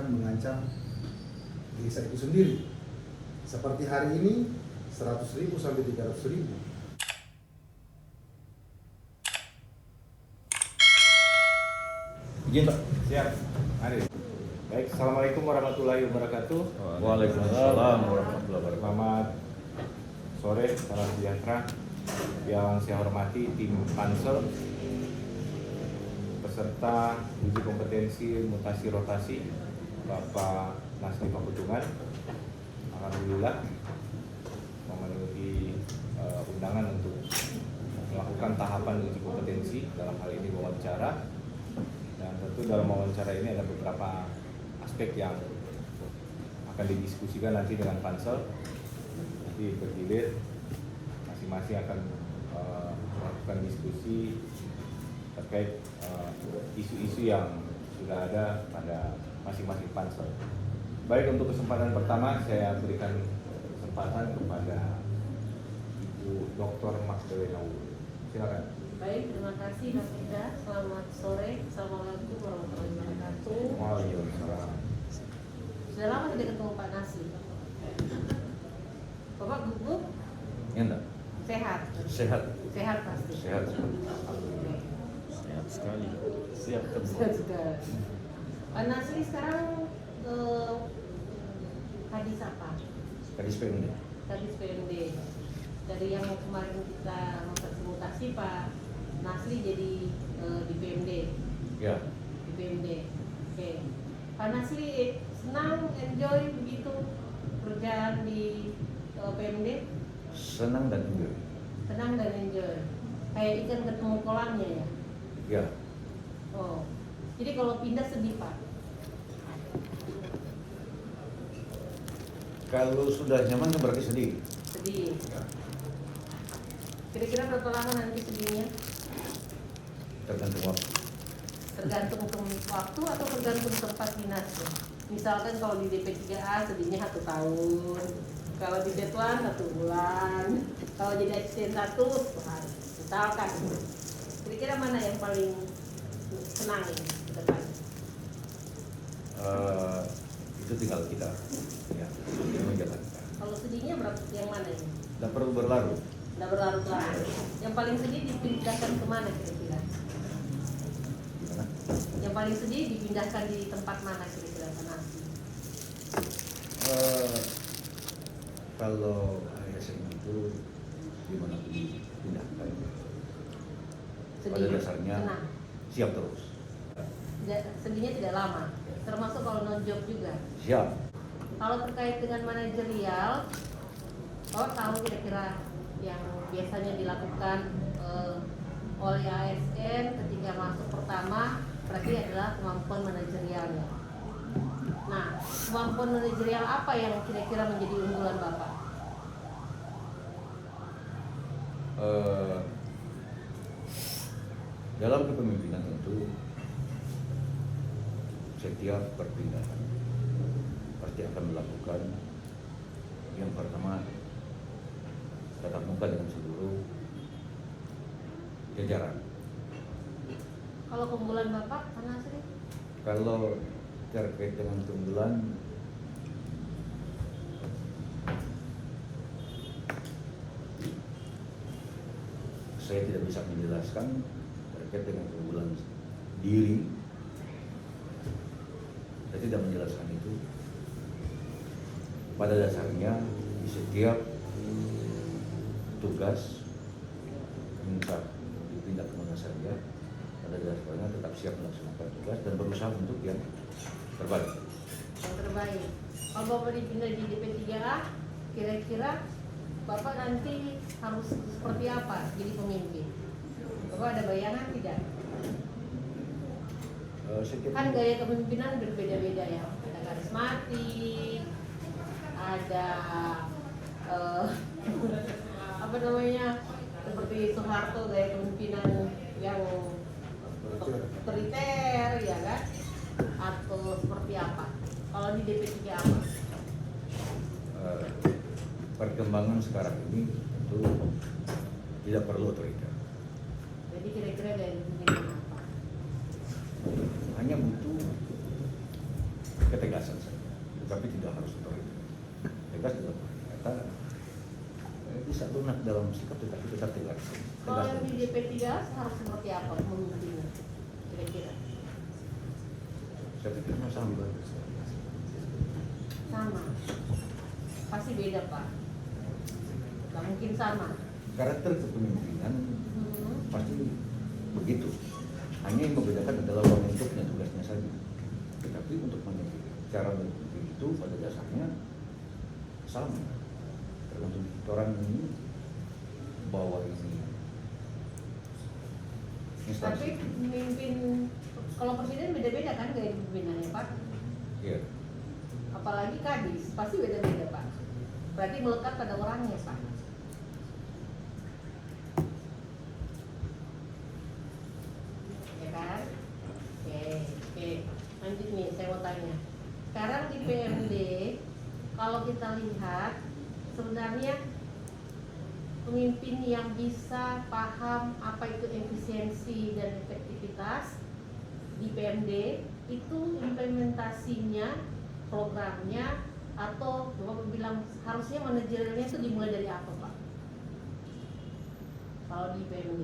akan mengancam desa itu sendiri. Seperti hari ini 100.000 sampai 300.000. Izin Pak. Siap, Arif. Baik, Assalamualaikum warahmatullahi wabarakatuh. Waalaikumsalam warahmatullahi wabarakatuh. Selamat sore, salam sejahtera. Yang saya hormati tim Pansel, peserta uji kompetensi mutasi rotasi Bapak Nasli Pakutungan. Alhamdulillah memenuhi undangan untuk melakukan tahapan uji kompetensi, dalam hal ini wawancara. Dan tentu dalam wawancara ini ada beberapa aspek yang akan didiskusikan nanti dengan Pansel. Nanti bergilir, masing-masing akan melakukan diskusi terkait isu-isu yang sudah ada pada masing-masing Pansel. Baik, untuk kesempatan pertama saya berikan kesempatan kepada Ibu Dr. Magdalena Wu. Silakan. Baik, terima kasih Mas Ida. Selamat sore. Assalamualaikum warahmatullahi wabarakatuh. Waalaikumsalam. Sudah lama tidak ketemu Pak Nasli. Bapak gugup? Ya enggak? Sehat? Sehat. Sehat pasti. Sehat. Oke. Sehat sekali. Siap Sehat juga. Pak Nasli sekarang hadis apa? Kadis PMD. Hadis PMD. Dari yang kemarin kita mutasi Pak Nasli jadi di PMD. Ya. Di PMD. Oke. Pak Nasli senang, enjoy begitu kerjaan di PMD? Senang dan enjoy. Senang dan enjoy. Kayak ikan ketemu kolamnya ya? Ya. Oh. Jadi kalau pindah sedih Pak? Kalau sudah nyaman kan berarti sedih. Sedih. Ya. Kira-kira berapa lama nanti sedihnya? Tergantung waktu. Tergantung waktu atau tergantung tempat dinasnya? Misalkan kalau di DP3A sedihnya 1 tahun, kalau di Detuan 1 bulan, kalau jadi asisten 1 hari. Misalkan, kira-kira mana yang paling senang ini ke depan? Itu tinggal kita. Ya. Yang menjalankan. Kalau sedihnya berapa? Yang mana ini? Tidak perlu berlarut. Udah berlarut-larut. Yang paling sedih dipindahkan kemana kira-kira? Gimana? Yang paling sedih dipindahkan di tempat mana kira-kira Pak Nasli? Kalau ASN itu gimana dipindahkan? Pada dasarnya Tenang. siap terus. Sedihnya tidak lama, termasuk kalau non job juga. Siap. Kalau terkait dengan manajerial, tahu kira-kira yang biasanya dilakukan oleh ASN ketika masuk pertama berarti adalah kemampuan manajerialnya. Nah, kemampuan manajerial apa yang kira-kira menjadi unggulan Bapak? Dalam kepemimpinan tentu setiap perpindahan pasti akan melakukan yang pertama tatap muka dengan seluruh jajaran. Kalau keunggulan Bapak, Pak Nasri? Kalau terkait dengan keunggulan, saya tidak bisa menjelaskan terkait dengan keunggulan diri. Saya tidak menjelaskan itu. Pada dasarnya di setiap tugas minta dipindah kemana saja, pada dasarnya tetap siap melaksanakan tugas dan berusaha untuk yang terbaik. Yang terbaik. Kalau Bapak dipindah di DP3A, kira-kira Bapak nanti harus seperti apa jadi pemimpin? Bapak ada bayangan tidak? Kan gaya kepemimpinan berbeda-beda ya. Ada karismatik, ada apa namanya, seperti Soeharto gaya kepemimpinan yang otoriter ya kan, atau seperti apa? Kalau di DP3 apa? Perkembangan sekarang ini tentu tidak perlu otoriter. Jadi kira-kira gaya kepemimpinan apa? Hanya butuh ketegasan saja, tetapi tidak harus otoriter. Tegas dalam kata bisa lunak dalam sikap tetapi tetap tegas. Kalau yang di DP3 harus seperti apa memimpinnya kira-kira? Saya pikir sama. Sama, pasti beda Pak. Gak mungkin sama. Karakter kepemimpinan Hmm. pasti begitu. Hanya yang membedakan adalah momentumnya, tugasnya saja. Tetapi untuk cara memimpin itu pada dasarnya sama. Tergantung orang ini bawa ini Tapi instansi. memimpin, kalau presiden beda-beda kan gaya kepemimpinannya Pak. Iya. Apalagi kadis, pasti beda-beda Pak. Berarti melekat pada orangnya Pak. Ya kan? Oke. Lanjut nih, saya mau tanya. Sekarang di PMD, kalau kita lihat sebenarnya pemimpin yang bisa paham apa itu efisiensi dan efektivitas di PMD itu implementasinya, programnya, atau Bapak bilang harusnya manajerialnya itu dimulai dari apa Pak? Kalau di PMD,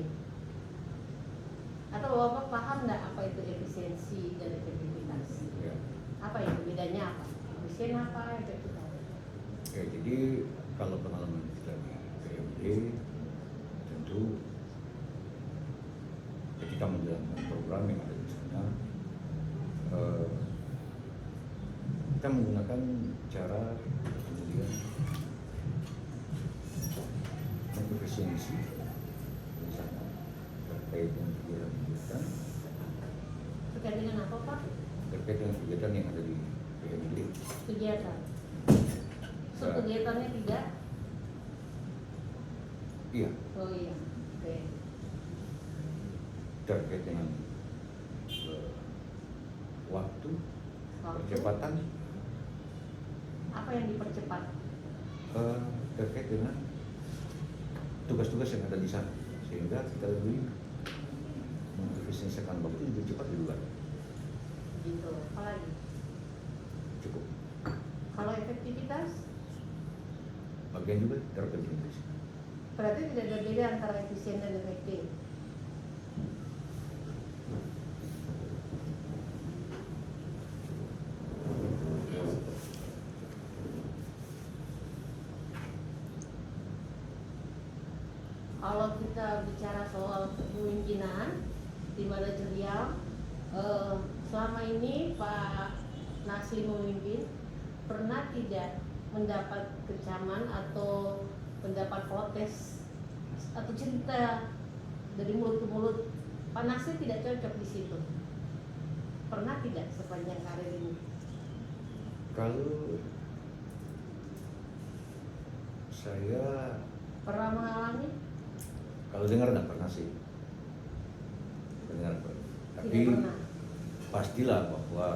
atau Bapak paham nggak apa itu efisiensi dan efektivitas? Ya. Apa itu bedanya apa? Efisien apa, efektivitas? Oke, jadi kalau pengalaman kita di PMD tentu ketika menjalankan program yang ada di sana kita menggunakan cara kemudian mengefisiensi misalnya terkait dengan kegiatan Terkait dengan apa Pak? terkait dengan kegiatan yang ada di PMD. Kegiatan. So, kegiatannya tidak? Iya, Oh iya. Oke. terkait dengan waktu, Waktu. percepatan, Apa yang dipercepat? terkait dengan tugas-tugas yang ada di sana, sehingga kita lebih mengefisiensikan waktu lebih cepat di luar. Gitu. Apalagi? Cukup. Kalau efektivitas, Bagian juga terefisiensi. berarti tidak ada beda antara efisien dan efektif. Kalau kita bicara soal kepemimpinan di manajerial, selama ini Pak Nasli memimpin, pernah tidak mendapat kecaman atau mendapat protes atau cerita dari mulut ke mulut Pak Nasli tidak cocok di situ? Pernah tidak sepanjang karir ini? Kalau saya Pernah mengalami? kalau dengar nggak pernah sih, dengar pernah. Tapi Tidak pernah. pastilah bahwa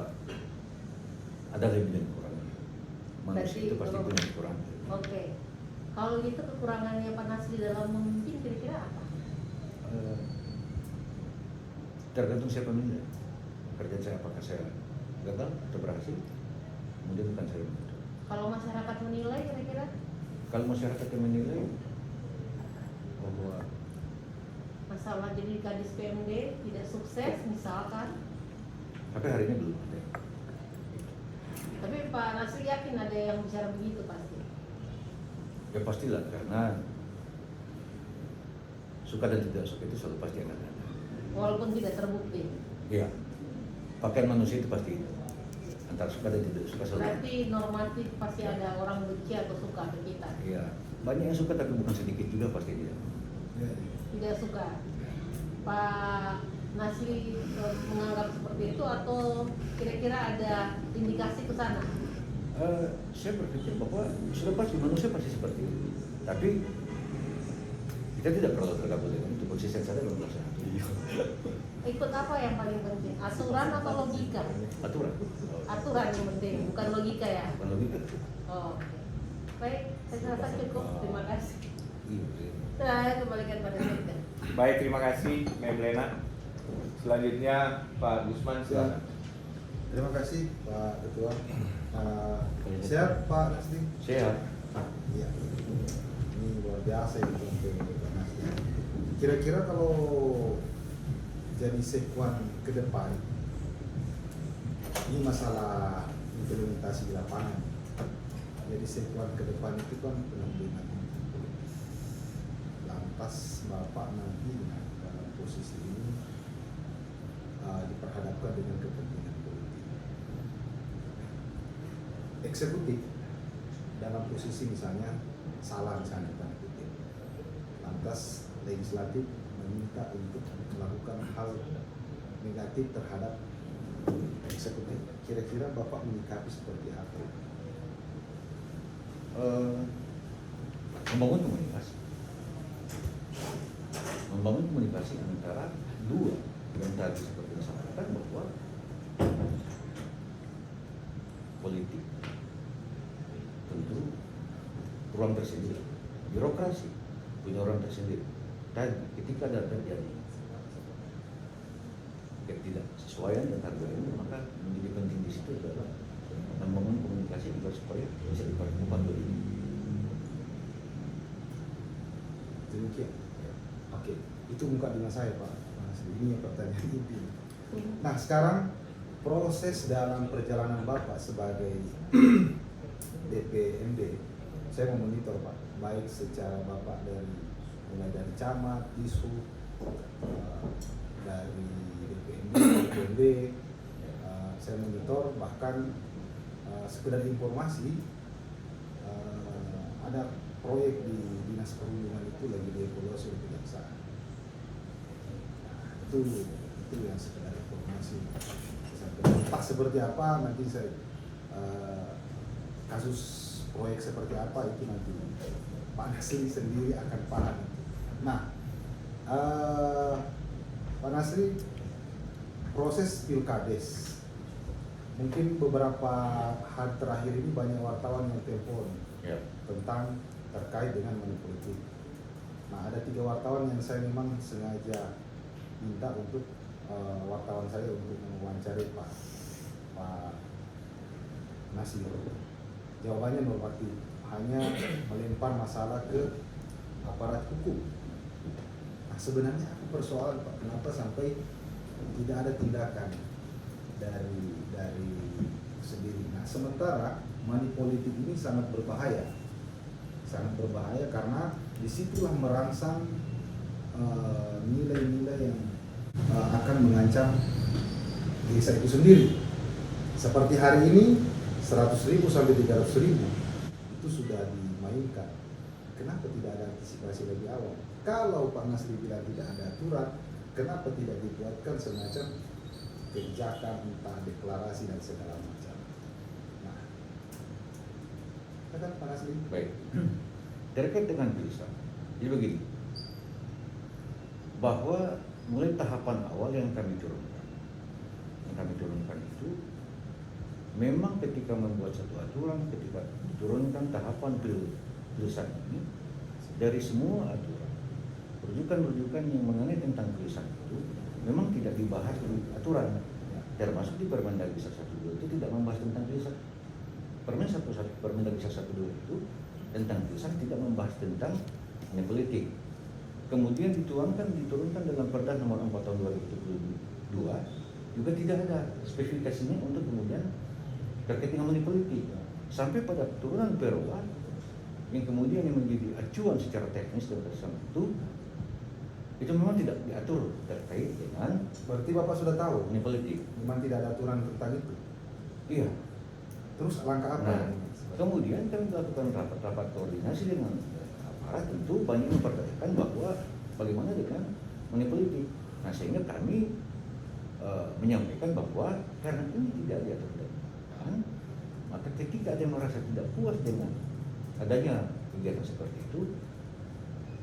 ada lebih dan kurangnya. Manusia Berarti itu pasti kalau- punya kekurangan. Oke. Kalau gitu kekurangannya Pak Nasli dalam memimpin kira-kira apa? Tergantung siapa menilai kerjaan saya, apakah saya gagal atau berhasil, kemudian bukan saya menilai. Kalau masyarakat menilai kira-kira Kalau masyarakat yang menilai bahwa masalah jadi kadis PMD tidak sukses misalkan, sampai hari ini belum ada. tapi Pak Nasri yakin ada yang bicara begitu pasti. Ya pastilah, karena suka dan tidak suka itu selalu pasti akan ada. Walaupun tidak terbukti. Iya, pakaian manusia itu pasti antara suka dan tidak suka selalu ada. Berarti normatif pasti ada orang benci atau suka ke kita. Iya, banyak yang suka tapi bukan sedikit juga pasti dia. Tidak suka. Pak Nasri menganggap seperti itu atau kira-kira ada indikasi ke sana? Saya berpikir bahwa sudah pasti manusia pasti seperti itu. Tapi kita tidak perlu tergabung dengan itu, konsisten saja dalam pelaksanaan. Ikut apa yang paling penting? Aturan atau logika? Aturan. Aturan yang penting, bukan logika ya. Bukan logika. Oh, oke. Baik, saya rasa cukup. Terima kasih. Iya. Saya kembalikan pada Sekda. Baik, terima kasih Mbak Lena. Selanjutnya Pak Gusman, silakan. Terima kasih Pak Ketua. Sehat Pak Nasri? Sehat. Iya. Ini luar biasa itu untuk Pak Nasri. Kira-kira kalau jadi sekwan ke depan, ini masalah implementasi di lapangan. Jadi sekwan ke depan itu kan penampilan. Lantas Bapak nanti dalam posisi ini diperhadapkan dengan kepentingan politik. Eksekutif dalam posisi misalnya salah misalnya tanda kutip. Lantas legislatif meminta untuk melakukan hal negatif terhadap eksekutif. Kira-kira Bapak menyikapi seperti apa? Membangun komunikasi antara dua yang tadi seperti disampaikan bahwa politik tentu ruang tersendiri, birokrasi punya ruang tersendiri, dan ketika ada terjadi ketidaksesuaian dan harga ini, maka menjadi penting di situ adalah membangun komunikasi agar supaya bisa dipertemukan ini. Demikian. Oke, itu bukan dengan saya Pak. Ini pertanyaan inti. Nah sekarang proses dalam perjalanan Bapak sebagai DPMD, saya memonitor Pak, baik secara Bapak mulai dari camat, isu, dari DPMD, saya monitor bahkan sekedar informasi ada proyek di Dinas Perhubungan itu lagi dievaluasi oleh kejaksaan. Itu yang sekedar informasi. Entah seperti apa nanti saya kasus proyek seperti apa itu nanti Pak Nasri sendiri akan paham. Nah, Pak Nasri, proses pilkades mungkin beberapa hari terakhir ini banyak wartawan yang telepon tentang terkait dengan money politik. Nah, ada 3 wartawan yang saya memang sengaja minta untuk wartawan saya untuk mewawancari Pak Nasri. Jawabannya normatif, hanya melempar masalah ke aparat hukum. Nah, sebenarnya apa persoalan Pak? Kenapa sampai tidak ada tindakan dari sendiri? Nah, sementara money politik ini sangat berbahaya karena disitulah merangsang nilai-nilai yang akan mengancam desa itu sendiri. Seperti hari ini 100.000 sampai 300.000 itu sudah dimainkan. Kenapa tidak ada antisipasi lebih awal? Kalau Pak Nasri bilang tidak ada aturan, kenapa tidak dibuatkan semacam kebijakan, entah deklarasi dan segala macam? Nah, katakan Pak Nasri. Baik, terkait dengan tulisan, jadi begini, bahwa mulai tahapan awal yang kami turunkan itu memang ketika membuat satu aturan, ketika diturunkan tahapan tulisan ini, dari semua aturan, rujukan-rujukan yang mengenai tentang tulisan itu memang tidak dibahas di aturan, termasuk di Permendagri 112 itu tidak membahas tentang tulisan. Permendagri 112 itu tentang tulisan tidak membahas tentang money politik. Kemudian diturunkan dalam Perda nomor 4 tahun 2022 juga tidak ada spesifikasinya untuk kemudian terkait dengan money politik, sampai pada turunan Perwa yang kemudian yang menjadi acuan secara teknis dan bersama itu memang tidak diatur terkait dengan. Berarti Bapak sudah tahu money politik. memang tidak ada aturan tentang itu. Iya. Terus langkah apa? Nah, kemudian kami melakukan rapat koordinasi dengan aparat, tentu banyak mempertanyakan bahwa bagaimana dengan money politik. Nah, sehingga kami menyampaikan bahwa karena ini tidak diatur dan maka ketika ada yang merasa tidak puas dengan adanya kegiatan seperti itu,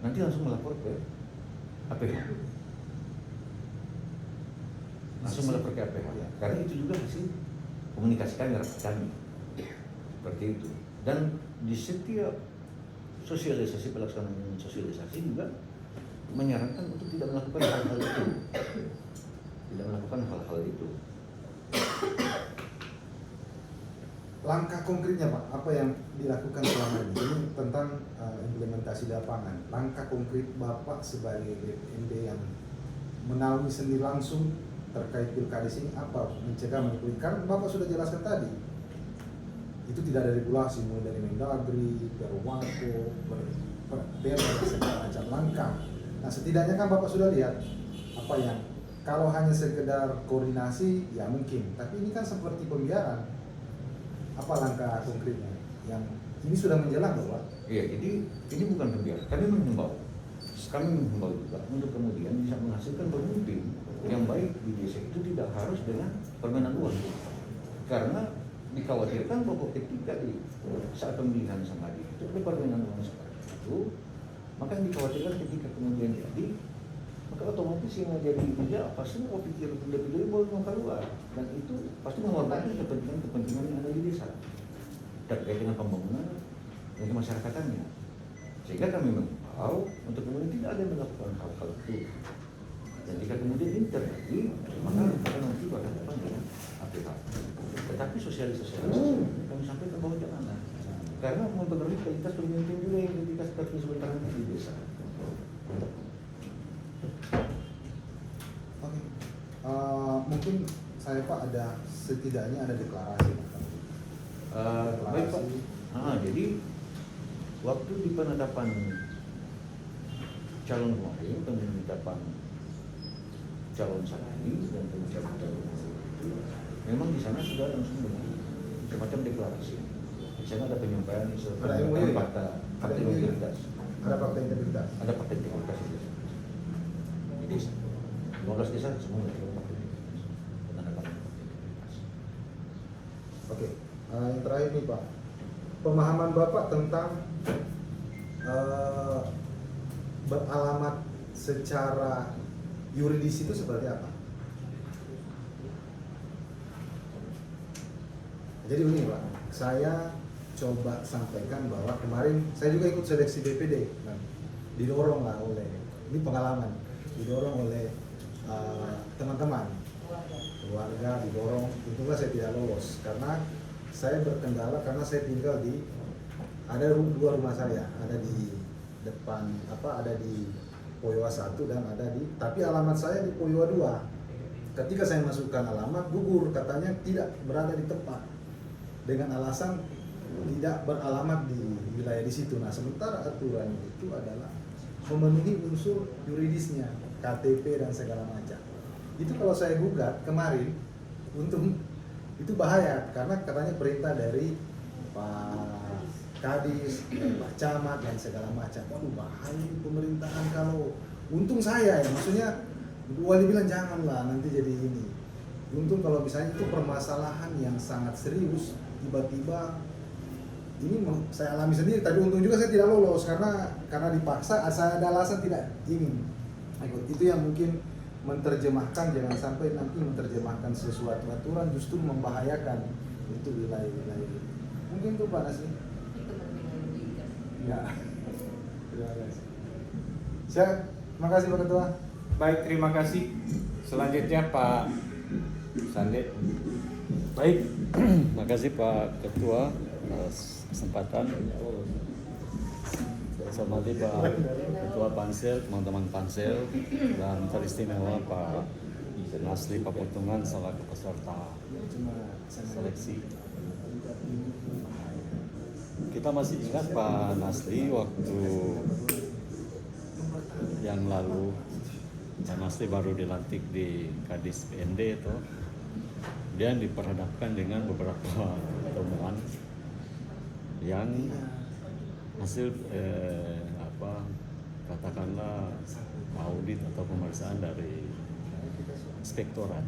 nanti langsung melapor ke APH. Karena itu juga hasil komunikasi kami, rapat kami. Seperti itu. Dan di setiap sosialisasi, pelaksanaan sosialisasi juga menyarankan untuk tidak melakukan hal-hal itu. langkah konkretnya Pak, apa yang dilakukan selama ini? Ini tentang implementasi di lapangan. Langkah konkret Bapak sebagai BPND yang menaungi sendiri langsung terkait pilkades ini apa? Mencegah manipulasi. Karena Bapak sudah jelaskan tadi, itu tidak ada regulasi mulai dari Mendagri, Perwako, Perda, segala macam langkah. Nah setidaknya kan Bapak sudah lihat apa yang kalau hanya sekedar koordinasi ya mungkin, tapi ini kan seperti pembiaran. Apa langkah konkretnya yang ini sudah menjelang loh Pak? Iya, jadi ini bukan pembiaran. Kami menghimbau juga untuk kemudian bisa menghasilkan pemimpin yang baik di desa itu tidak harus dengan permainan uang. Karena dikhawatirkan bahwa ketika di saat pemilihan sama dia itu ada permainan uang seperti itu, maka yang dikhawatirkan ketika kemudian jadi, maka otomatis yang jadi tidak pasti mau pikir lebih baru mau keluar, dan itu pasti mengorbankan kepentingan yang ada di desa terkait dengan pembangunan dan kemasyarakatan. Sehingga kami mengimbau untuk kemudian tidak ada yang melakukan hal-hal itu. Dan jika kemudian ini terjadi, maka nanti bakal dipanggil APH. Tetapi sosialisasi kami sampaikan bahwa jangan, karena mempengaruhi kualitas pemimpin juga yang ketika seperti sebentar di desa. Oke. Mungkin saya Pak ada setidaknya ada deklarasi. Baik Pak. Jadi waktu di penetapan calon kemarin, penetapan calon saksi dan pengucapan calon itu, memang di sana sudah langsung dengan semacam deklarasi. Di sana ada penyampaian fakta integritas. Ada fakta integritas. Ada fakta integritas di desa. Di desa. 12 desa semua ada fakta integritas. Penetapan fakta integritas. Oke. Yang terakhir nih Pak, pemahaman Bapak tentang beralamat secara yuridis itu seperti apa? Jadi begini Pak, saya coba sampaikan bahwa kemarin saya juga ikut seleksi BPD, didorong lah oleh, ini pengalaman, didorong oleh teman-teman, keluarga didorong, tentunya saya tidak lolos karena saya berkendala karena saya tinggal di ada dua rumah saya, ada di depan ada di Poyowa 1 dan ada di, tapi alamat saya di Poyowa 2. Ketika saya masukkan alamat gugur, katanya tidak berada di tempat dengan alasan tidak beralamat di wilayah di situ. Nah sementara aturan itu adalah memenuhi unsur yuridisnya, KTP dan segala macam. Itu kalau saya gugat kemarin untuk itu bahaya karena katanya perintah dari Pak Kadis, Pak Camat dan segala macam. Waduh bahaya pemerintahan kalau untung saya ya, maksudnya Wali bilang janganlah nanti jadi ini. Untung kalau misalnya itu permasalahan yang sangat serius, tiba-tiba ini saya alami sendiri. Tapi untung juga saya tidak lolos karena dipaksa. Saya ada alasan tidak ingin. Itu yang mungkin menerjemahkan, jangan sampai nanti menerjemahkan sesuatu aturan justru membahayakan itu wilayah-wilayah. Mungkin itu Pak Nasri. Ya. Terima kasih. Siap. Terima kasih Pak Ketua. Baik, terima kasih. Selanjutnya Pak Sande. Baik, makasih Pak Ketua atas kesempatan. Saya hormati Pak Ketua Pansel, teman-teman Pansel, dan teristimewa Pak Nasli Paputungan selaku peserta seleksi. Kita masih ingat Pak Nasli waktu yang lalu Pak Nasli baru dilantik di Kadis PND itu, dia diperhadapkan dengan beberapa temuan yang hasil katakanlah audit atau pemeriksaan dari inspektorat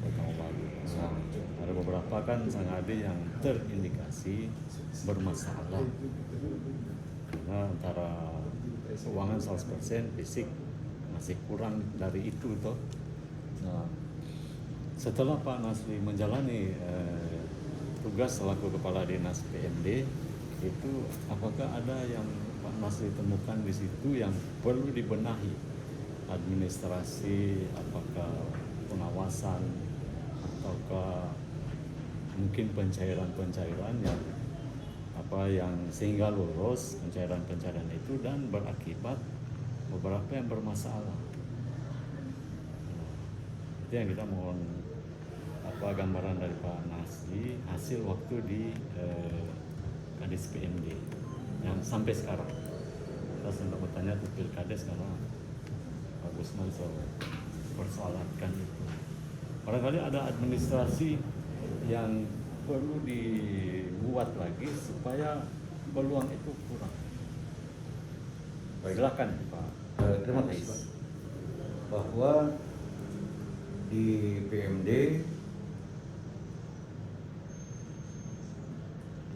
Tahun lalu. Nah, ada beberapa kan sangadi yang terindikasi bermasalah karena antara keuangan 100%, fisik masih kurang dari itu toh. Nah, setelah Pak Nasli menjalani tugas selaku Kepala Dinas PMD, itu apakah ada yang Pak Nasli temukan di situ yang perlu dibenahi? Administrasi, apakah pengawasan, ataukah mungkin pencairan-pencairan yang sehingga lolos pencairan-pencairan itu dan berakibat beberapa yang bermasalah. Itu yang kita mohon gambaran dari Pak Nasri hasil waktu di Kadis PMD yang sampai sekarang. Kita sempat bertanya ke Pilkades karena Pak Gusman selalu persoalankan itu. Barangkali ada administrasi yang perlu dibuat lagi supaya peluang itu kurang. Silakan Pak. Terima kasih Pak. Bahwa di PMD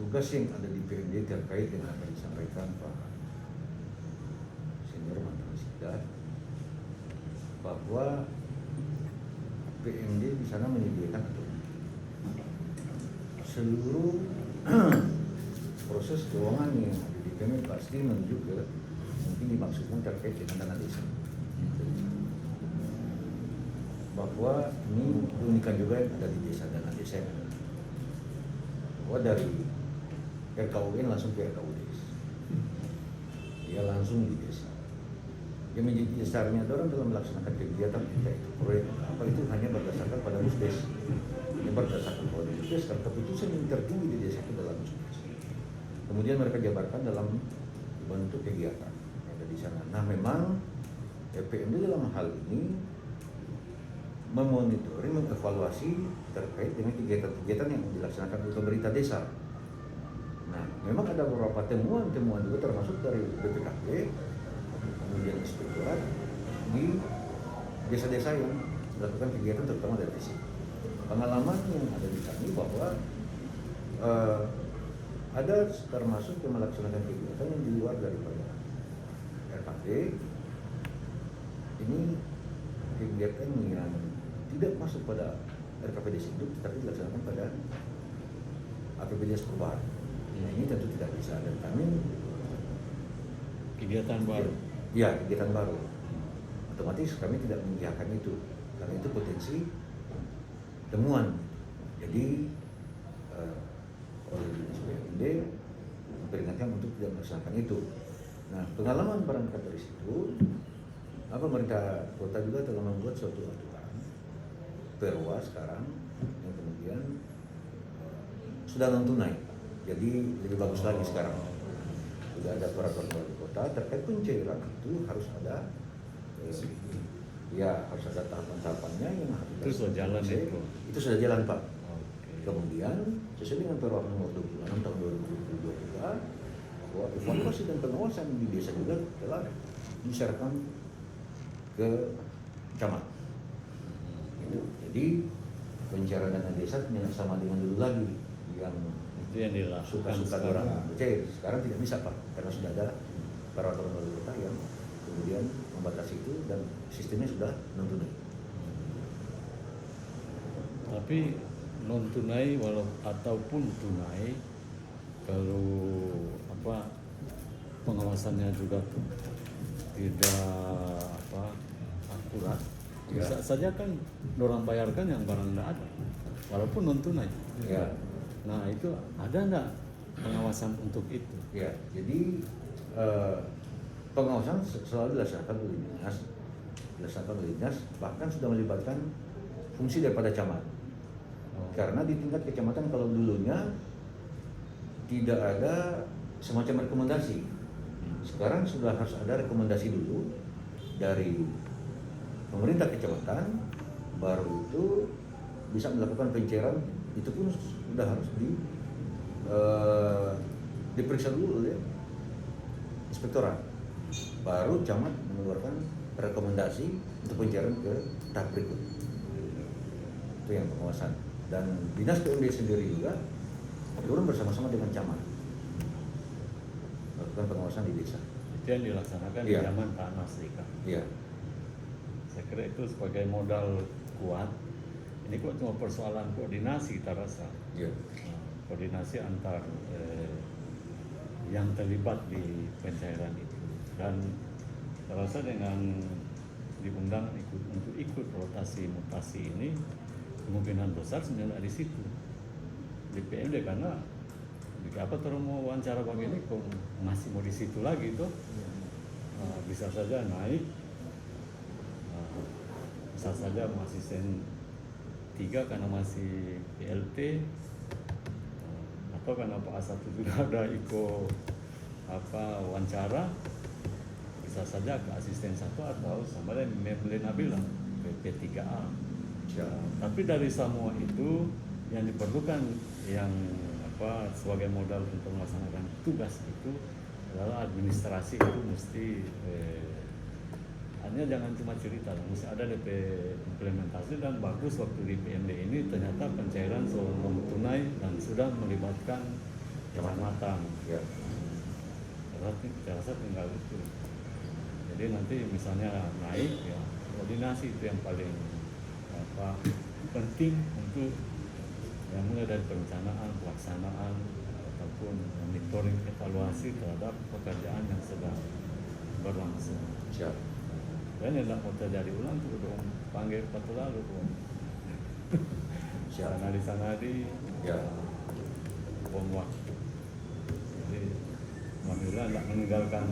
tugas yang ada di PMD terkait dengan apa yang disampaikan Pak Senior Mantan Sekda, bahwa PMD di sana menyediakan seluruh proses keuangan yang ada di PMD pasti menuju ke mungkin dimaksudkan terkait dengan dana desa. Bahwa ini keunikan juga yang ada di desa, dana desa yang ada. Bahwa dari RKUN langsung ke RKUDes, dia langsung di desa. Yang menjadi dasarnya orang dalam melaksanakan kegiatan entah itu proyek apa itu hanya berdasarkan pada Busdes. Ini berdasarkan pada Busdes karena keputusan yang tertinggi di desa itu dalam Busdes. Kemudian mereka jabarkan dalam bentuk kegiatan yang ada di sana. Nah memang PMD dalam hal ini memonitoring, mengevaluasi terkait dengan kegiatan-kegiatan yang dilaksanakan oleh pemerintah desa. Nah, memang ada beberapa temuan-temuan juga termasuk dari BPKP, kemudian inspektorat di desa-desa yang melakukan kegiatan terutama dari desa. Pengalaman yang ada di kami bahwa ada termasuk yang melaksanakan kegiatan yang di luar daripada RKP. Ini kegiatan yang tidak masuk pada RKP Desa Induk, tetapi dilaksanakan pada APBDes perubahan. Nah, ini tentu tidak bisa, dan kami kegiatan baru. Ya, kegiatan baru. Otomatis kami tidak mengiyakan itu, karena itu potensi temuan. Jadi oleh Dinas PMD memperingatkan untuk tidak melaksanakan itu. Nah, pengalaman berangkat dari situ, pemerintah kota juga telah membuat suatu aturan perwa sekarang yang kemudian sudah non tunai, jadi lebih bagus lagi sekarang. Sudah ada peraturan wali kota terkait pencairan itu harus ada, harus ada tahapan-tahapannya yang harus Itu sudah jalan itu. Itu sudah jalan Pak. Okay. Kemudian sesuai dengan perwa nomor 26 tahun 2022 juga bahwa evaluasi dan pengawasan di desa juga telah diserahkan ke camat. Jadi pencairan dana desa tidak sama dengan dulu lagi yang Itu yang dilakukan suka-suka sekarang. orang cair. Sekarang tidak bisa Pak, karena sudah ada peraturan wali kota yang kemudian membatasi itu dan sistemnya sudah non tunai. Tapi non tunai ataupun tunai, kalau pengawasannya juga tidak akurat, bisa saja kan orang bayarkan yang barang tidak ada, walaupun non tunai. Ya. Nah itu ada nggak pengawasan untuk itu? Ya, jadi pengawasan selalu dilaksanakan oleh dinas, bahkan sudah melibatkan fungsi daripada camat. Karena di tingkat kecamatan kalau dulunya tidak ada semacam rekomendasi, sekarang sudah harus ada rekomendasi dulu dari pemerintah kecamatan, baru itu bisa melakukan pencairan. Itu pun sudah harus diperiksa dulu oleh inspektorat, baru camat mengeluarkan rekomendasi untuk pencairan ke tahap berikut. Itu yang pengawasan. Dan Dinas PMD sendiri juga turun bersama-sama dengan camat melakukan pengawasan di desa. Itu yang dilaksanakan di zaman Pak Nasri kan? Iya. Saya kira itu sebagai modal kuat. Ini kok cuma persoalan koordinasi kita rasa. Iya. Koordinasi antar yang terlibat di pencairan itu. Dan saya rasa dengan diundang untuk ikut rotasi mutasi ini, kemungkinan besar sebenarnya di situ. di PMD karena apa terus mau wawancara begini kok masih mau di situ lagi tuh. Bisa saja naik, bisa saja mau asisten 3 karena masih PLT, atau karena Pak A1 sudah ada ikut wawancara, bisa saja ke asisten 1 atau sama dengan Melina bilang P3A. Ya. Tapi dari semua itu yang diperlukan yang sebagai modal untuk melaksanakan tugas itu adalah administrasi itu mesti hanya jangan cuma cerita, mesti ada DP implementasi. Dan bagus waktu di PMD ini ternyata pencairan soal non tunai dan sudah melibatkan kecamatan. Ya. Saya rasa tinggal itu. Jadi nanti misalnya naik ya koordinasi itu yang paling penting untuk yang mulai dari perencanaan, pelaksanaan ataupun monitoring, evaluasi terhadap pekerjaan yang sedang berlangsung. Siap. Dan yang tidak mau terjadi ulang tuh dong panggil waktu lalu dong. Siap. Sanadi Ya. bom waktu. Jadi alhamdulillah tidak meninggalkan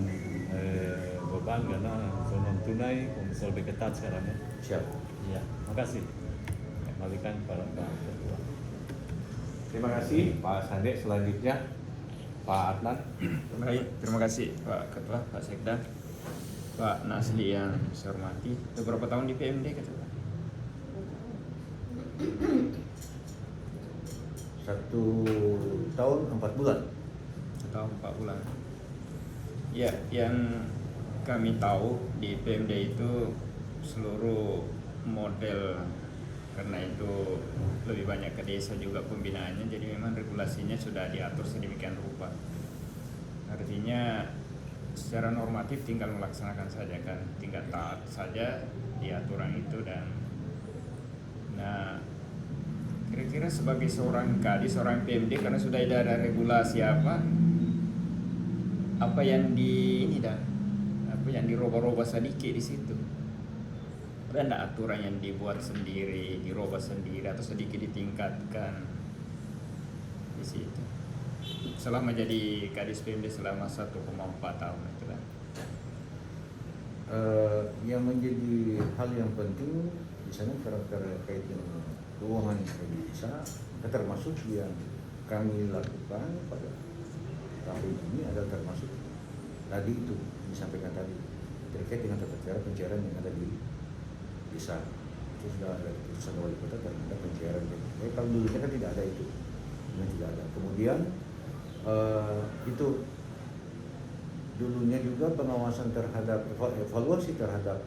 beban karena soal non tunai soal lebih ketat sekarang ya. Siap. Iya, makasih. Kembalikan kepada Pak Ketua. Terima kasih Pak Sande. Selanjutnya Pak Adnan. Baik, terima kasih Pak Ketua, Pak Sekda, Pak Nasli yang saya hormati. Beberapa tahun di PMD Ketua? 1 tahun 4 bulan. 1 tahun 4 bulan. Ya, yang kami tahu di PMD itu seluruh model, karena itu lebih banyak ke desa juga pembinaannya, jadi memang regulasinya sudah diatur sedemikian rupa. Artinya secara normatif tinggal melaksanakan saja kan, tinggal taat saja di aturan itu. Dan nah, kira-kira sebagai seorang kadis, seorang PMD, karena sudah ada regulasi apa yang yang dirubah-rubah sedikit di situ. Ada enggak aturan yang dibuat sendiri, dirubah sendiri atau sedikit ditingkatkan di situ? Selama jadi kadis PMD selama 1,4 tahun itu kan. Yang menjadi hal yang penting di sana terkait dengan keuangan desa, termasuk yang kami lakukan pada tahun ini adalah termasuk tadi itu disampaikan tadi terkait dengan tata cara pencairan yang ada di desa. Itu sudah ada keputusan wali kota terhadap pencairan. Kalau dulunya kan tidak ada itu, tidak ada. Kemudian itu dulunya juga pengawasan terhadap evaluasi terhadap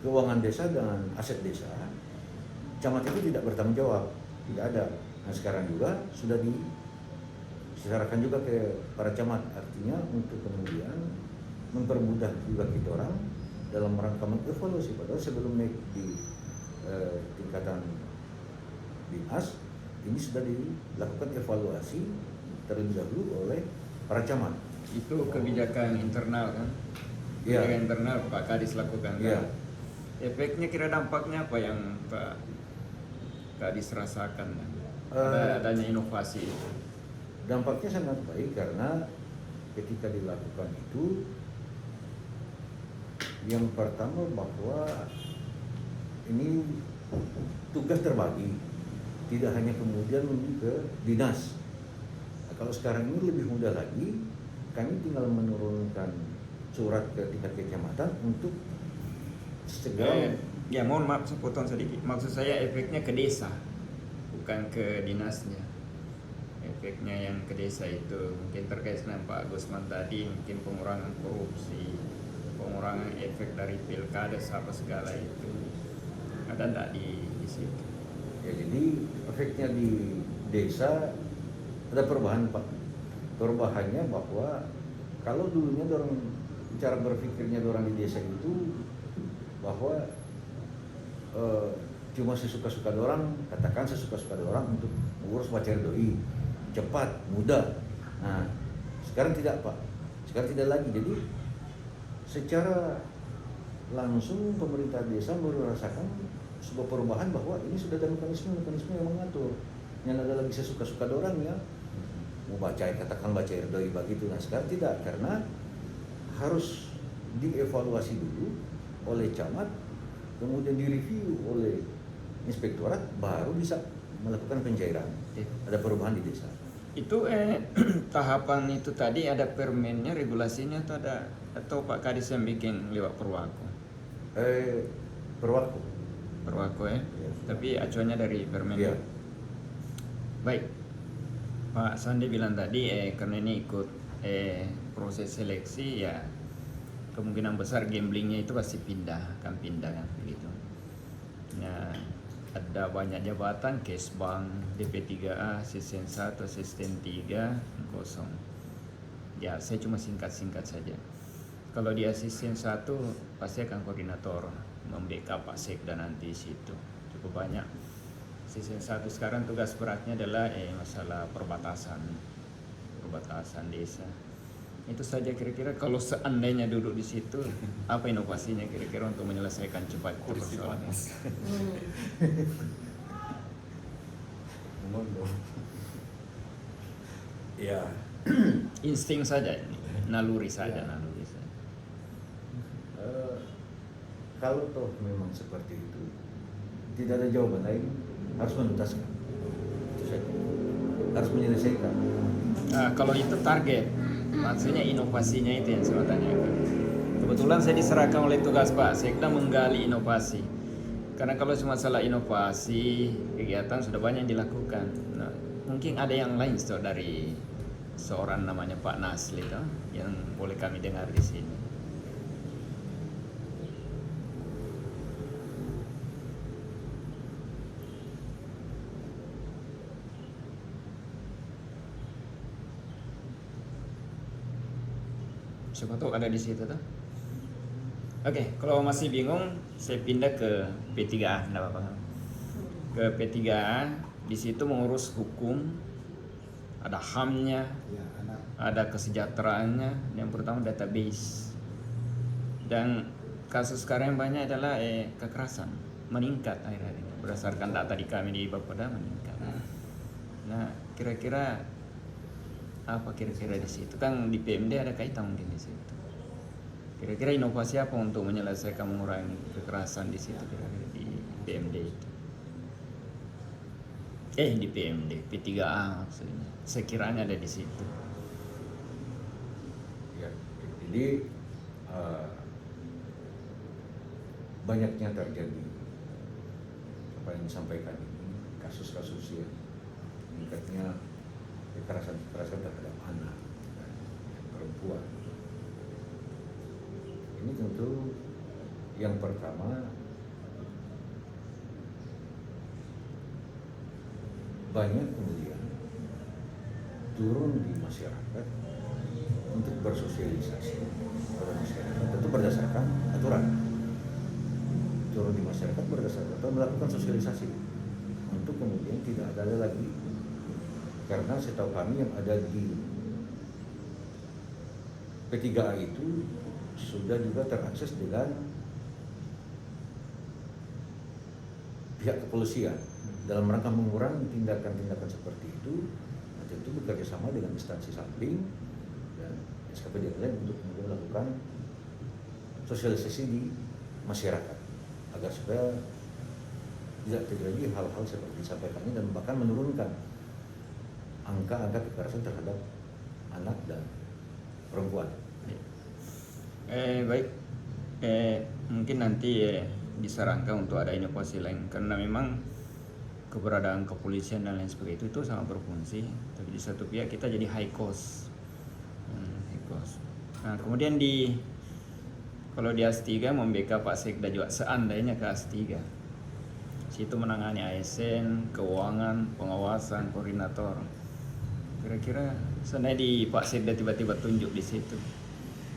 keuangan desa dan aset desa, camat itu tidak bertanggung jawab, tidak ada. Nah sekarang juga sudah diserahkan juga ke para camat, artinya untuk kemudian mempermudah juga kita orang dalam rangka mengevaluasi. Padahal sebelum naik di tingkatan dinas ini sudah dilakukan evaluasi terlebih dahulu oleh para camat. Itu kebijakan internal kan? Iya. Kebijakan internal Pak Kadis lakukan kan? Iya. Efeknya kira dampaknya apa yang Pak Kadis rasakan? Adanya inovasi itu. Dampaknya sangat baik karena ketika dilakukan itu, yang pertama bahwa ini tugas terbagi, tidak hanya kemudian menuju ke dinas. Nah, kalau sekarang ini lebih mudah lagi, kami tinggal menurunkan surat ke tingkat kecamatan untuk segera. Ya mohon maaf saya potong sedikit. Maksud saya efeknya ke desa, bukan ke dinasnya. Efeknya yang ke desa itu mungkin terkait dengan Pak Gusman tadi, mungkin pengurangan korupsi, pengurangan efek dari pilkada apa segala itu. Ada enggak di situ? Ya, jadi efeknya di desa ada perubahan Pak. Perubahannya bahwa kalau dulunya orang cara berpikirnya orang di desa itu bahwa cuma sesuka-suka orang, katakan sesuka-suka orang untuk mengurus pacar doi, cepat, mudah. Nah, sekarang tidak Pak. Sekarang tidak lagi. Jadi secara langsung pemerintah desa baru merasakan sebuah perubahan bahwa ini sudah ada mekanisme yang mengatur. Yang ada lagi sesuka-suka orang ya, mau baca katakan baca RDI begitu. Nah sekarang tidak, karena harus dievaluasi dulu oleh camat, kemudian direview oleh inspektorat, baru bisa melakukan pencairan. Ada perubahan di desa. Itu tahapan itu tadi ada permennya, regulasinya atau ada, atau Pak Kadis yang bikin lewat Perwako? Perwako ya. Ya. Tapi acuannya dari permen. Iya. Baik. Pak Sandi bilang tadi karena ini ikut proses seleksi ya, kemungkinan besar gamblingnya itu pasti akan pindah kan begitu. Ya, ada banyak jabatan, case bank, DP3A, asisten 1, asisten 3 kosong. Ya, saya cuma singkat-singkat saja. Kalau di asisten 1 pasti akan koordinator membackup Pak Sekda nanti situ. Cukup banyak. Asisten 1 sekarang tugas beratnya adalah masalah perbatasan desa. Itu saja kira-kira. Kalau seandainya duduk di situ, apa inovasinya kira-kira untuk menyelesaikan cepat persoalannya? Ya. Insting saja ini, naluri saja. Kalau toh memang seperti itu, tidak ada jawaban lain, harus menuntaskan. Itu saja. Harus menyelesaikan. Kalau itu target, maksudnya inovasinya itu yang saya tanyakan. Kebetulan saya diserahkan oleh tugas Pak Sekda menggali inovasi. Karena kalau masalah inovasi, kegiatan sudah banyak yang dilakukan. Nah, mungkin ada yang lain dari seorang namanya Pak Nasli yang boleh kami dengar di sini. Siapa tahu ada di situ tuh. Oke, kalau masih bingung, saya pindah ke P3A, enggak apa-apa. Ke P3A, di situ mengurus hukum, ada HAM-nya, Ya, anak. ada kesejahteraannya, yang pertama database. Dan kasus sekarang yang banyak adalah kekerasan, meningkat akhir-akhir ini. Berdasarkan data di kami di Bapeda meningkat. Nah, kira-kira apa kira-kira di situ? Kan di PMD ada kaitan mungkin di situ. Kira-kira inovasi apa untuk menyelesaikan mengurangi kekerasan di situ kira-kira di PMD itu? Di PMD, P3A maksudnya. Sekiranya ada di situ. Ya, jadi banyaknya terjadi apa yang disampaikan ini, kasus-kasus yang meningkatnya kekerasan terhadap anak dan perempuan. Ini tentu yang pertama banyak kemudian turun di masyarakat untuk bersosialisasi pada masyarakat, tentu berdasarkan aturan. Turun di masyarakat berdasarkan atau melakukan sosialisasi untuk kemudian tidak ada lagi, karena setahu kami yang ada di P3A itu sudah juga terakses dengan pihak kepolisian dalam rangka mengurangi tindakan-tindakan seperti itu. Nah, tentu bekerja sama dengan instansi samping dan SKPD lain untuk kemudian melakukan sosialisasi di masyarakat agar supaya tidak terjadi hal-hal seperti disampaikan ini dan bahkan menurunkan angka-angka kekerasan terhadap anak dan perempuan. Baik, mungkin nanti disarankan untuk ada inovasi lain karena memang keberadaan kepolisian dan lain sebagainya itu sangat berfungsi. Tapi di satu pihak kita jadi high cost. Nah, kemudian kalau di AS3 membackup Pak Sekda juga seandainya ke AS3. Situ menangani ASN, keuangan, pengawasan, koordinator. Kira-kira seandainya di Pak Sekda tiba-tiba tunjuk di situ,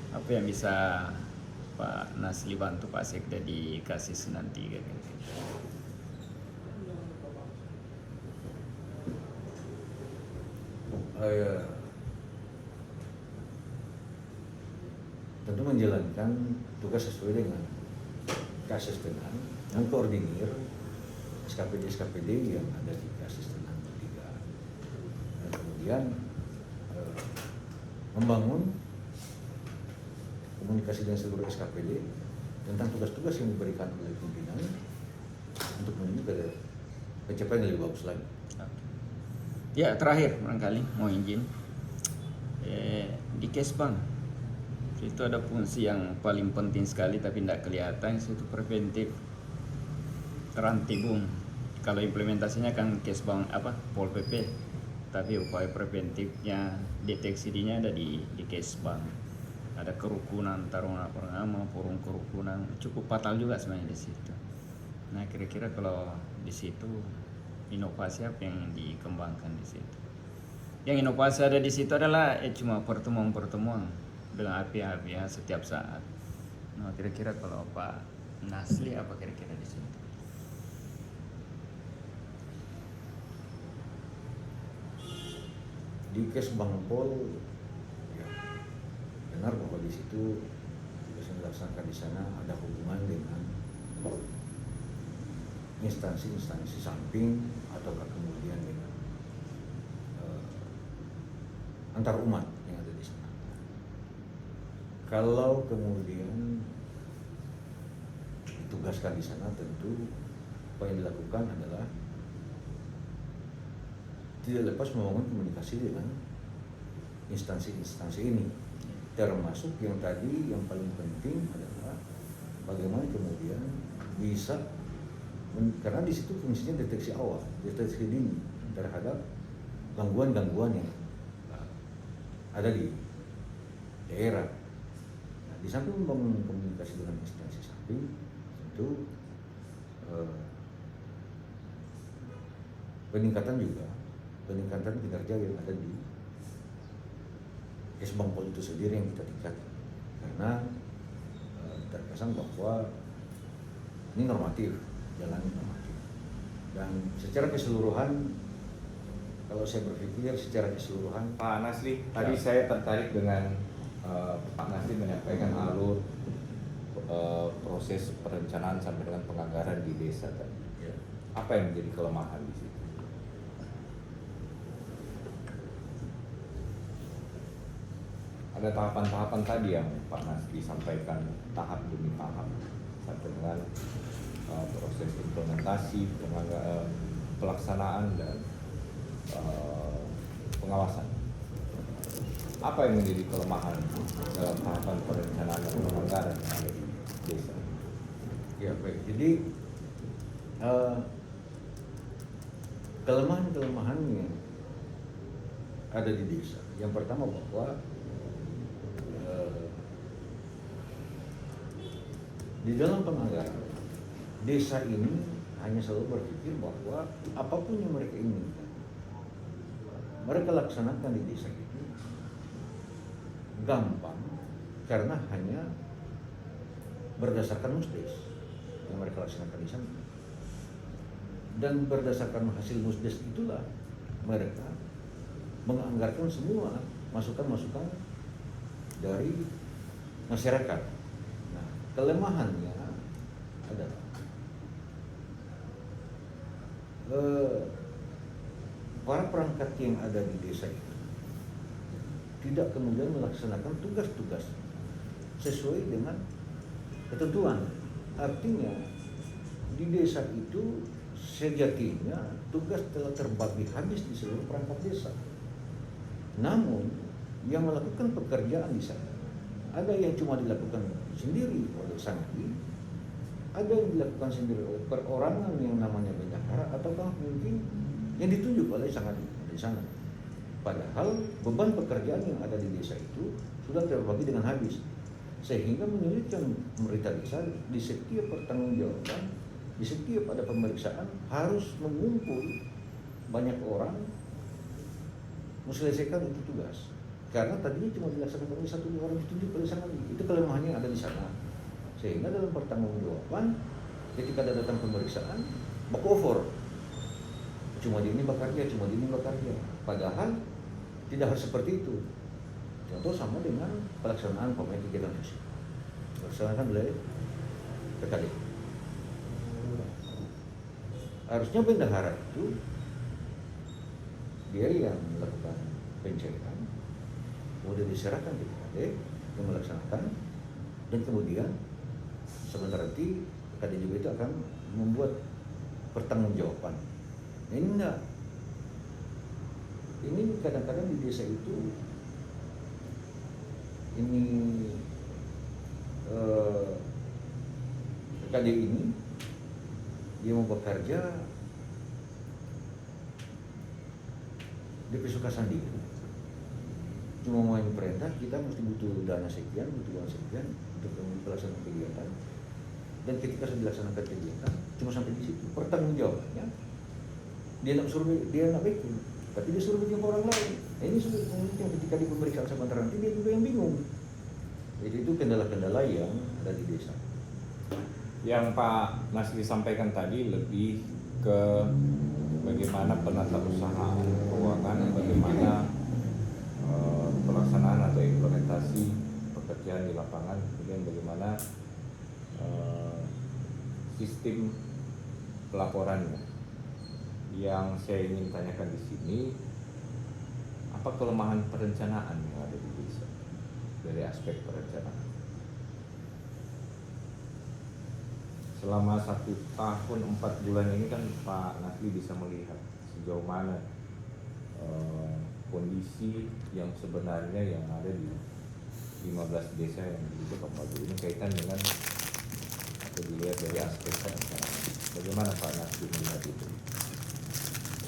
apa yang bisa Pak Nasli bantu Pak Sekda dikasih nanti kira-kira? Tentu menjalankan tugas sesuai dengan kasus dengan mengkoordinir SKPD yang ada di asistenan tiga, dan kemudian membangun komunikasi dengan seluruh SKPD tentang tugas-tugas yang diberikan oleh pimpinan untuk menuju ke pencapaian yang lebih bagus lagi. Ya, terakhir barangkali mau izin, di Kesbang itu ada fungsi yang paling penting sekali tapi tidak kelihatan, itu preventif terantibung. Kalau implementasinya kan Kesbang Pol PP, tapi upaya preventifnya, deteksi dininya ada di Kesbang. Ada kerukunan taruna pertama, forum kerukunan, cukup fatal juga sebenarnya di situ. Nah, kira-kira kalau di situ inovasi apa yang dikembangkan di situ? Yang inovasi ada di situ adalah cuma pertemuan-pertemuan dengan pihak-pihak setiap saat. Nah, kira-kira kalau Pak Nasli apa kira-kira di situ? Di Kesbang Pol, ya, benar bahwa di situ tugas yang dilaksanakan di sana ada hubungan dengan instansi-instansi samping ataukah kemudian dengan antar umat yang ada di sana. Kalau kemudian ditugaskan di sana, tentu apa yang dilakukan adalah tidak lepas membangun komunikasi dengan instansi-instansi ini, termasuk yang tadi yang paling penting adalah bagaimana kemudian bisa, karena di situ fungsinya deteksi awal, deteksi dini terhadap gangguan-gangguan yang ada di daerah. Nah, di samping membangun komunikasi dengan instansi samping, tentu peningkatan kinerja yang ada di Kesbang Pol itu sendiri yang kita tingkatkan, karena terkesan bahwa ini normatif, jalan normatif, dan secara keseluruhan kalau saya berpikir secara keseluruhan. Pak Nasli, tadi saya tertarik dengan Pak Nasli menyampaikan alur proses perencanaan sampai dengan penganggaran di desa tadi. Ya. Apa yang menjadi kelemahan di situ? Ada tahapan-tahapan tadi yang Pak Nasli sampaikan, tahap demi tahap sampai dengan proses implementasi, pelaksanaan dan pengawasan. Apa yang menjadi kelemahan dalam tahapan perencanaan dan penganggaran yang ada di desa? Ya, baik. Jadi kelemahan-kelemahan yang ada di desa, yang pertama bahwa di dalam penganggaran desa ini hanya selalu berpikir bahwa apapun yang mereka inginkan mereka laksanakan di desa itu gampang, karena hanya berdasarkan musdes yang mereka laksanakan di sana, dan berdasarkan hasil musdes itulah mereka menganggarkan semua masukan-masukan dari masyarakat. Nah, kelemahannya adalah para perangkat yang ada di desa itu tidak kemudian melaksanakan tugas-tugas sesuai dengan ketentuan. Artinya di desa itu sejatinya tugas telah terbagi habis di seluruh perangkat desa. Namun yang melakukan pekerjaan di sana ada yang cuma dilakukan sendiri oleh Sangadi, ada yang dilakukan sendiri oleh perorangan yang namanya bendahara, ataukah mungkin yang ditunjuk oleh Sangadi di sana. Padahal beban pekerjaan yang ada di desa itu sudah terbagi dengan habis, sehingga menyulitkan pemerintah desa di setiap pertanggungjawaban, di setiap ada pemeriksaan harus mengumpul banyak orang menyelesaikan itu tugas. Karena tadinya cuma dilaksanakan oleh satu orang ditunjuk oleh Sangadi. Itu kelemahannya yang ada di sana. Sehingga dalam pertanggungjawaban ketika ada datang pemeriksaan back over, cuma di ini bekerja, cuma di ini bekerja. Padahal tidak harus seperti itu. Contoh sama dengan pelaksanaan pemain kegiatan fisik, dilaksanakan oleh PKD. harusnya bendahara itu dia yang melakukan pencairan, kemudian diserahkan ke KD yang melaksanakan, dan kemudian sebentar nanti KD juga itu akan membuat pertanggungjawaban. Ini enggak. Ini kadang-kadang di desa itu ini KD ini dia mau bekerja dia suka sendiri, cuma main perintah, kita mesti butuh dana sekian, butuh uang sekian untuk melaksanakan kegiatan, dan ketika sudah dilaksanakan kegiatan cuma sampai di situ. Pertanggungjawabannya dia nak suruh, dia nak bikin, tapi dia suruh bikin orang lain. Nah, ini sudah yang ketika di pemeriksaan sebentar nanti dia juga yang bingung. Jadi itu kendala-kendala yang ada di desa. Yang Pak Nasri sampaikan tadi lebih ke bagaimana penata usaha keuangan, bagaimana pelaksanaan atau implementasi pekerjaan di lapangan, kemudian bagaimana sistem pelaporannya. Yang saya ingin tanyakan di sini, apa kelemahan perencanaan yang ada di desa dari aspek perencanaan? Selama 1 tahun 4 bulan ini kan Pak Nasri bisa melihat sejauh mana kondisi yang sebenarnya yang ada di 15 desa yang di Pampadu ini kaitan dengan atau dilihat dari aspek perencanaan. Bagaimana Pak Nasri melihat itu?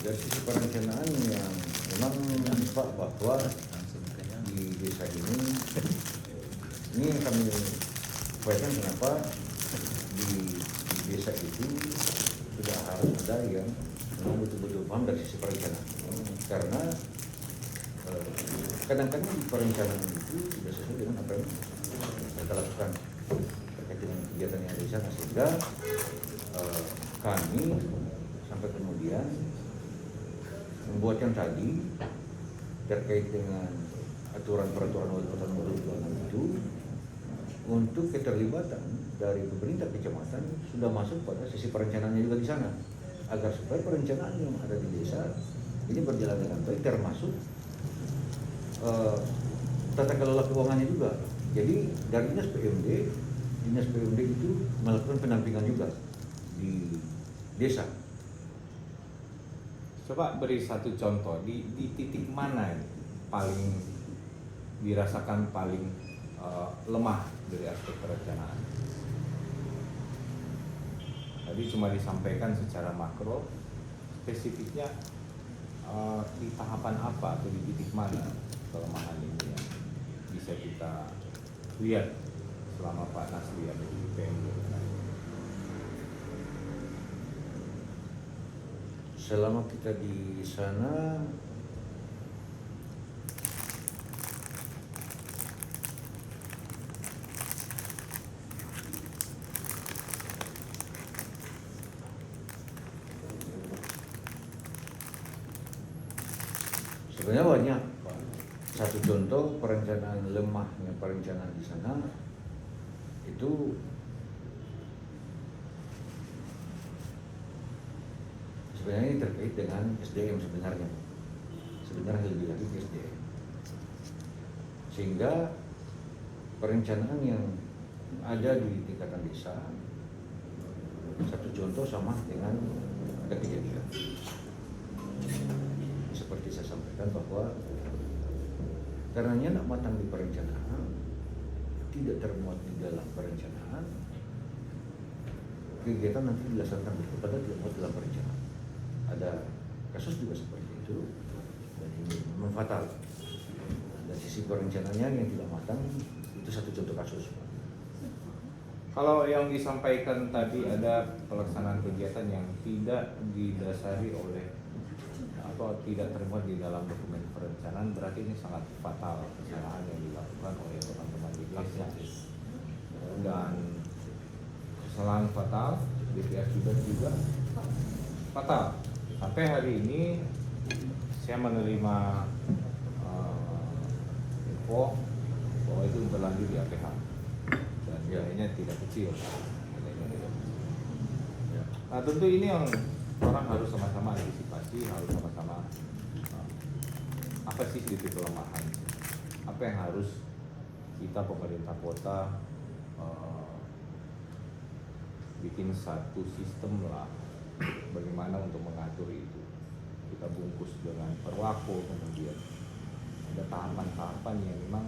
Dari sisi perencanaan yang memang nampak bahwa di desa ini yang kami upayakan, kenapa di desa itu sudah harus ada yang memang betul-betul paham dari sisi perencanaan, karena kadang-kadang di perencanaan itu tidak sesuai dengan apa yang kita lakukan terkait dengan kegiatan yang ada di sana, sehingga kami sampai kemudian membuat yang tadi terkait dengan aturan-peraturan wali kota nomor 26 itu untuk keterlibatan dari pemerintah kecamatan sudah masuk pada sisi perencanaannya juga di sana, agar supaya perencanaan yang ada di desa ini berjalan dengan baik, termasuk tata kelola keuangannya juga. Jadi dari dinas PMD itu melakukan pendampingan juga di desa. Coba beri satu contoh di titik mana yang paling dirasakan paling lemah dari aspek perencanaan. Tadi cuma disampaikan secara makro, spesifiknya di tahapan apa atau di titik mana kelemahan ini yang bisa kita lihat selama Pak Nasri ada di PMD. Selama kita di sana sebenarnya banyak. Satu contoh perencanaan lemahnya perencanaan di sana itu sebenarnya ini terkait dengan SDM sebenarnya lebih lagi ke SDM, sehingga perencanaan yang ada di tingkatan desa satu contoh sama dengan ada kejadian seperti saya sampaikan bahwa karenanya nak matang di perencanaan, tidak termuat di dalam perencanaan, kegiatan nanti dilaksanakan betul pada tidak muat dalam perencanaan. Ada kasus juga seperti itu, dan ini memang fatal. Dari sisi perencanaannya yang tidak matang, itu satu contoh kasus. Kalau yang disampaikan tadi ada pelaksanaan kegiatan yang tidak didasari oleh atau tidak termuat di dalam dokumen perencanaan, berarti ini sangat fatal kesalahan yang dilakukan oleh teman-teman di desa. Dan kesalahan fatal DPR juga fatal. Sampai hari ini saya menerima info bahwa itu berlanjut di APH dan nilainya tidak kecil. Nah tentu ini yang orang harus sama-sama antisipasi, harus sama-sama apa sih titik kelemahan, apa yang harus kita pemerintah kota bikin satu sistem lah bagaimana untuk mengatur itu. Kita bungkus dengan perwako, kemudian ada tahapan-tahapan yang memang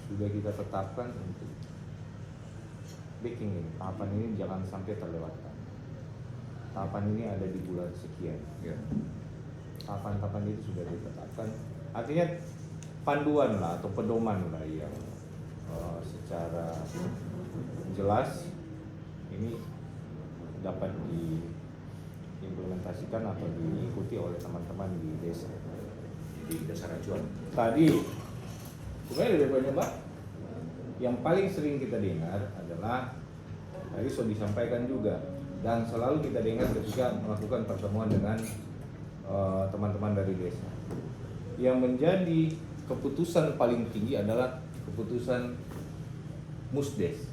sudah kita tetapkan untuk baking ini. Tahapan ini jangan sampai terlewatkan. Tahapan ini ada di bulan sekian. Ya. Tahapan-tahapan itu sudah ditetapkan. Artinya panduan lah atau pedoman lah yang secara jelas ini dapat diimplementasikan atau diikuti oleh teman-teman di desa, di desa Racuan. Tadi sebenarnya ada banyak Pak. Yang paling sering kita dengar adalah tadi sudah disampaikan juga dan selalu kita dengar ketika melakukan pertemuan dengan teman-teman dari desa. Yang menjadi keputusan paling tinggi adalah keputusan Musdes,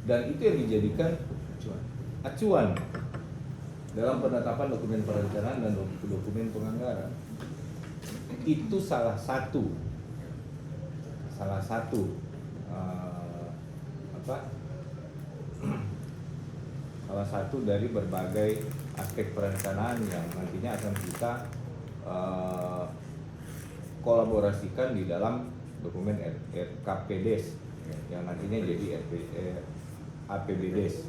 dan itu yang dijadikan acuan dalam penetapan dokumen perencanaan dan dokumen penganggaran. Itu salah satu salah satu dari berbagai aspek perencanaan yang nantinya akan kita kolaborasikan di dalam dokumen RKPDes yang nantinya jadi APBDes.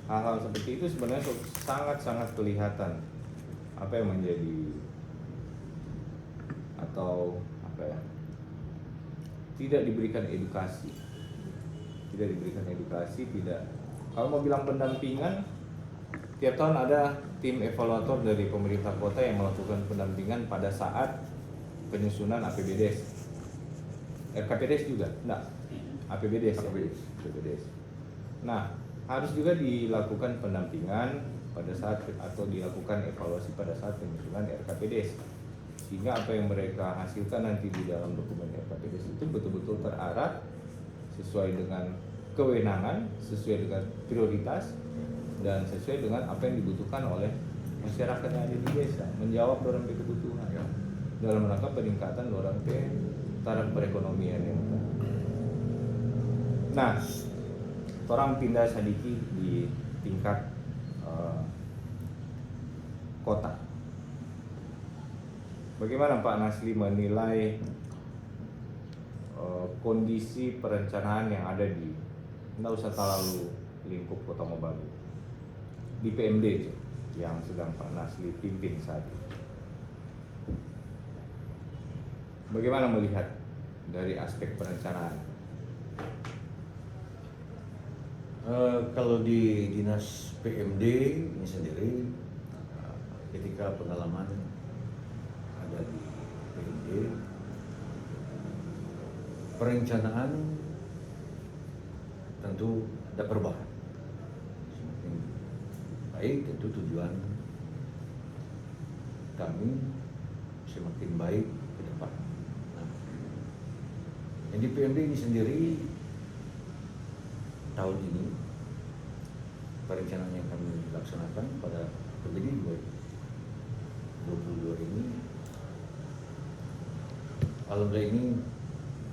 Hal-hal seperti itu sebenarnya sangat-sangat kelihatan apa yang menjadi atau apa ya, tidak diberikan edukasi, kalau mau bilang pendampingan, tiap tahun ada tim evaluator dari pemerintah kota yang melakukan pendampingan pada saat penyusunan APBDes. RKPDes juga? Enggak. APBDes. Nah, harus juga dilakukan pendampingan pada saat atau dilakukan evaluasi pada saat penyusunan RKPDes. Sehingga apa yang mereka hasilkan nanti di dalam dokumen RKPDes itu betul-betul terarah sesuai dengan kewenangan, sesuai dengan prioritas, dan sesuai dengan apa yang dibutuhkan oleh masyarakat yang ada di desa, menjawab dorong kebutuhan dalam rangka peningkatan dorong taraf perekonomian yang ada. Nah, orang pindah sedikit di tingkat kota. Bagaimana Pak Nasli menilai kondisi perencanaan yang ada di, nggak usah terlalu lingkup Kota Mobagu, di PMD yang sedang Pak Nasli pimpin saat ini? Bagaimana melihat dari aspek perencanaan? Kalau di dinas PMD ini sendiri, ketika pengalaman ada di PMD, perencanaan tentu ada perubahan. Semakin baik tentu tujuan kami semakin baik ke depan. Nah, yang di PMD ini sendiri tahun ini perencanaan yang kami laksanakan pada PBD 2022 ini, alhamdulillah ini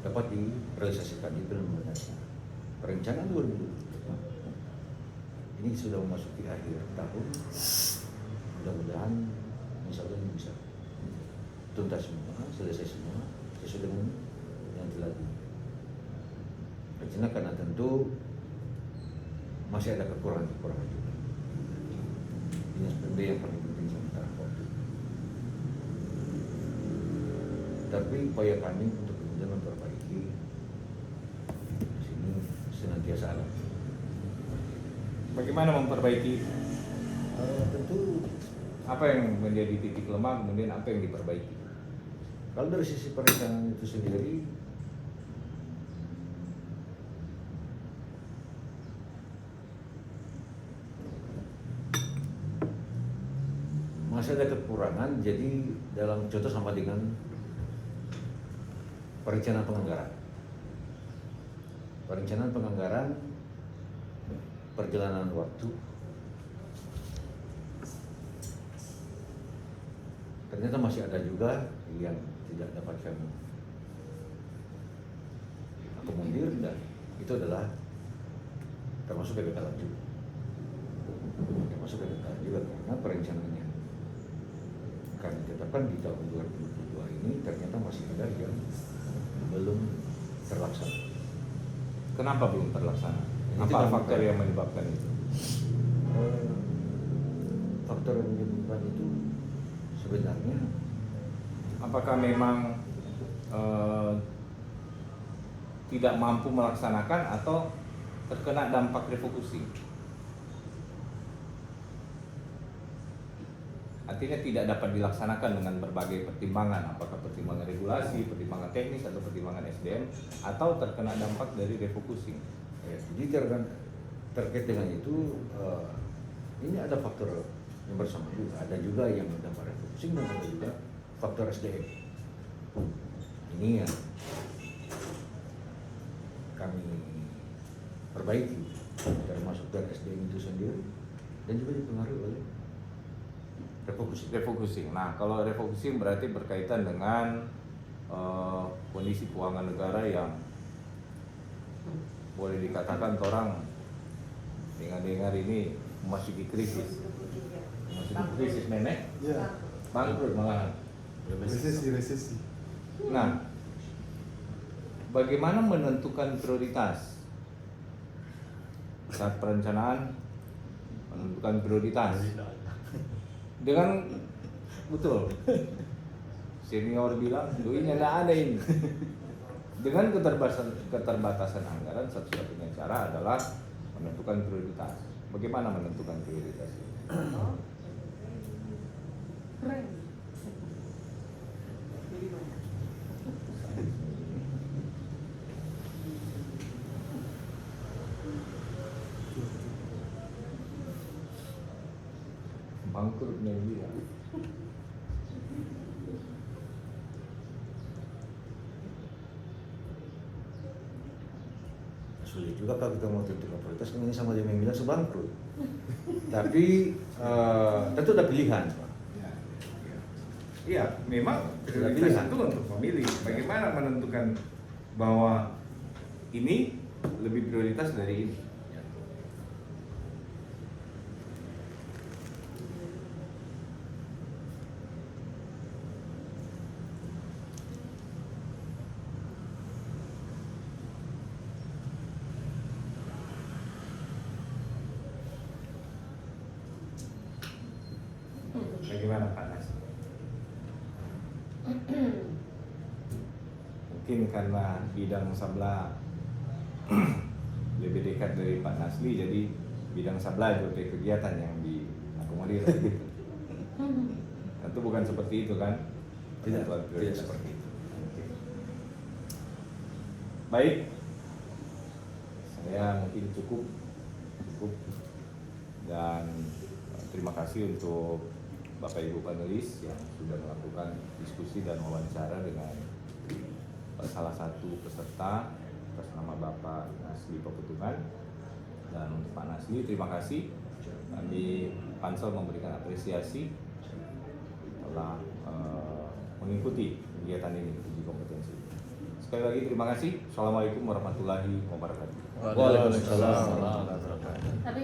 dapat direalisasikan, diimplementasikan. Perencanaan 2022 ini sudah memasuki akhir tahun, mudah-mudahan insya Allah ini bisa tuntas semua, selesai semua sesuai dengan yang telah direncanakan, karena tentu masih ada kekurangan juga. Ini sebenarnya yang paling penting sementara waktu. Tapi upaya kami untuk kemudian memperbaiki sini senantiasa ada. Bagaimana memperbaiki? Tentu Apa yang menjadi titik lemah, kemudian apa yang diperbaiki? kalau dari sisi perencanaan itu sendiri, masih ada kekurangan. Jadi dalam contoh sama dengan perencanaan penganggaran perjalanan waktu ternyata masih ada juga yang tidak dapat kami akomodir, dan itu adalah termasuk kegagalan juga. Termasuk kegagalan juga karena perencanaannya kami tetapkan di tahun 2022 ini ternyata masih ada yang belum terlaksana. Kenapa belum terlaksana? Itu Apa kan faktor bukan. yang menyebabkan itu? Faktor yang menyebabkan itu sebenarnya Apakah memang tidak mampu melaksanakan atau terkena dampak refocusing? Artinya tidak dapat dilaksanakan dengan berbagai pertimbangan, apakah pertimbangan regulasi, pertimbangan teknis, atau pertimbangan SDM, atau terkena dampak dari refocusing. ya, jadi terkait dengan itu ini ada faktor yang bersama juga, ada juga yang dampak refocusing dan ada juga faktor SDM. Ini yang kami perbaiki, termasuk dari SDM itu sendiri dan juga dipengaruhi oleh Refocusing. Nah, kalau refocusing berarti berkaitan dengan kondisi keuangan negara yang boleh dikatakan orang dengar-dengar ini memasuki krisis. Memasuki krisis nenek, Ya, bangkrut malahan. resesi. Nah, bagaimana menentukan prioritas saat perencanaan? Menentukan prioritas dengan betul senior bilang duitnya tidak ada ini. Dengan keterbatasan anggaran, satu-satunya cara adalah menentukan prioritas. Bagaimana menentukan prioritas ini? Bangkrut media. sulit juga kalau kita mau tentukan prioritas, kan ini sama dia yang bilang sebangkrut. Tapi tentu ada pilihan, Pak. Iya, memang prioritas itu untuk memilih. Bagaimana menentukan bahwa ini lebih prioritas dari ini? Bagaimana Pak Nas? Mungkin karena bidang sebelah lebih dekat dari Pak Nasli, jadi bidang sebelah juga kegiatan yang diakomodir gitu. Tentu bukan seperti itu kan? Tidak Prioritas. seperti itu. Oke. Baik, saya mungkin cukup dan terima kasih untuk Bapak Ibu panelis yang sudah melakukan diskusi dan wawancara dengan salah satu peserta atas nama Bapak Nasli Peputungan. Dan untuk Pak Nasli, terima kasih. Kami Pansel memberikan apresiasi telah mengikuti kegiatan ini, uji kompetensi. Sekali lagi terima kasih. Assalamualaikum warahmatullahi wabarakatuh. Waalaikumsalam warahmatullahi wabarakatuh. Tapi